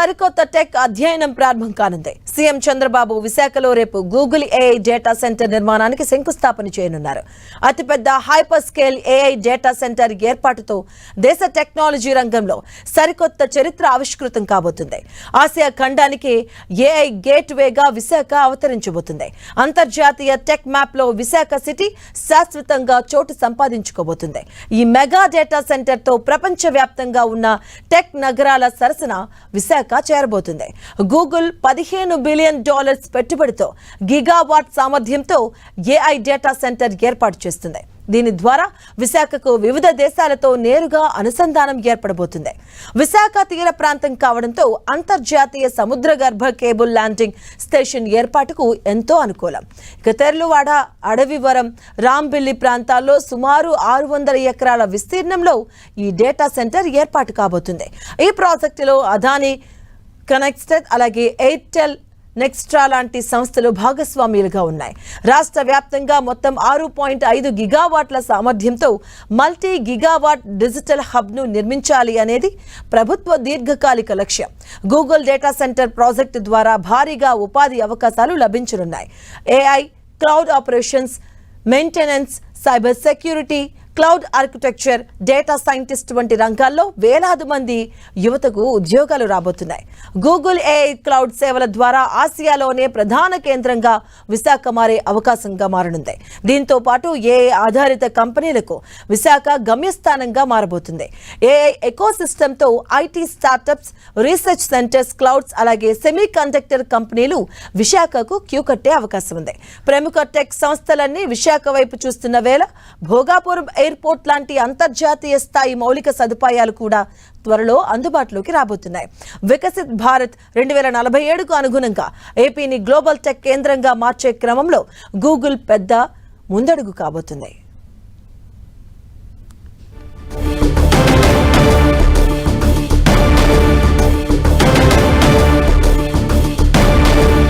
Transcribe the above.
సరికొత్త టెక్ అధ్యయనం ప్రారంభం కానుంది. సీఎం చంద్రబాబు విశాఖలో రేపు గూగుల్ ఏఐ డేటా సెంటర్ నిర్మాణానికి శంకుస్థాపన చేయనున్నారు. అతిపెద్ద hyper scale AI data center ఏర్పాటుతో దేశ టెక్నాలజీ రంగంలో సరికొత్త చరిత్ర ఆవిష్కృతం కాబోతుంది. ఆసియా ఖండానికి ఏఐ గేట్ వేగా విశాఖ అవతరించబోతుంది. అంతర్జాతీయ టెక్ మ్యాప్ లో విశాఖ సిటీ శాశ్వతంగా చోటు సంపాదించుకోబోతుంది. ఈ మెగా డేటా సెంటర్ తో ప్రపంచవ్యాప్తంగా ఉన్న టెక్ నగరాల సరసన విశాఖ చేరబోతుంది. గూగుల్ $15 బిలియన్ పెట్టుబడితో గిగావాట్ సామర్థ్యంతో ఏఐ డేటా సెంటర్ ఏర్పాటు చేస్తుంది. దీని ద్వారా విశాఖకు వివిధ దేశాలతో నేరుగా అనుసంధానం ఏర్పడబోతుంది. విశాఖ తీర ప్రాంతం కావడంతో అంతర్జాతీయ సముద్ర గర్భ కేబుల్ ల్యాండింగ్ స్టేషన్ ఏర్పాటుకు ఎంతో అనుకూలం. ఇక తెర్లువాడ, అడవివరం, రాంబిల్లి ప్రాంతాల్లో సుమారు 600 ఎకరాల విస్తీర్ణంలో ఈ డేటా సెంటర్ ఏర్పాటు కాబోతుంది. ఈ ప్రాజెక్టులో అదానీ, కనెక్టెడ్, అలాగే ఎయిర్టెల్, నెక్స్ట్రా లాంటి సంస్థలు భాగస్వామ్యులుగా ఉన్నాయి. రాష్ట్ర వ్యాప్తంగా మొత్తం 6.5 గిగావాట్ల సామర్థ్యంతో మల్టీ గిగావాట్ డిజిటల్ హబ్ను నిర్మించాలి అనేది ప్రభుత్వ దీర్ఘకాలిక లక్ష్యం. గూగుల్ డేటా సెంటర్ ప్రాజెక్టు ద్వారా భారీగా ఉపాధి అవకాశాలు లభించనున్నాయి. AI, cloud operations, maintenance, cyber security, cloud architecture, data scientist వంటి రంగాల్లో వేలాది మంది యువతకు ఉద్యోగాలు రాబోతున్నాయి. గూగుల్ ఏఐ క్లౌడ్ సేవల ద్వారా ఆసియాలోనే ప్రధాన కేంద్రంగా విశాఖ మారే అవకాశంగా మారనుంది. దీంతో పాటు ఏఐ ఆధారిత కంపెనీలకు విశాఖ గమ్యస్థానంగా మారబోతుంది. ఏఐ ఎకోసిస్టమ్తో IT startups, research centers, clouds, అలాగే సెమీ కండక్టర్ కంపెనీలు విశాఖకు క్యూ కట్టే అవకాశం ఉంది. ప్రముఖ టెక్ సంస్థలన్నీ విశాఖ వైపు చూస్తున్న వేళ భోగాపురం ఎయిర్పోర్ట్ లాంటి అంతర్జాతీయ స్థాయి మౌలిక సదుపాయాలు కూడా త్వరలో అందుబాటులోకి రాబోతున్నాయి. వికసిత్ భారత్ 2047కు అనుగుణంగా ఏపీని గ్లోబల్ టెక్ కేంద్రంగా మార్చే క్రమంలో గూగుల్ పెద్ద ముందడుగు కాబోతుంది.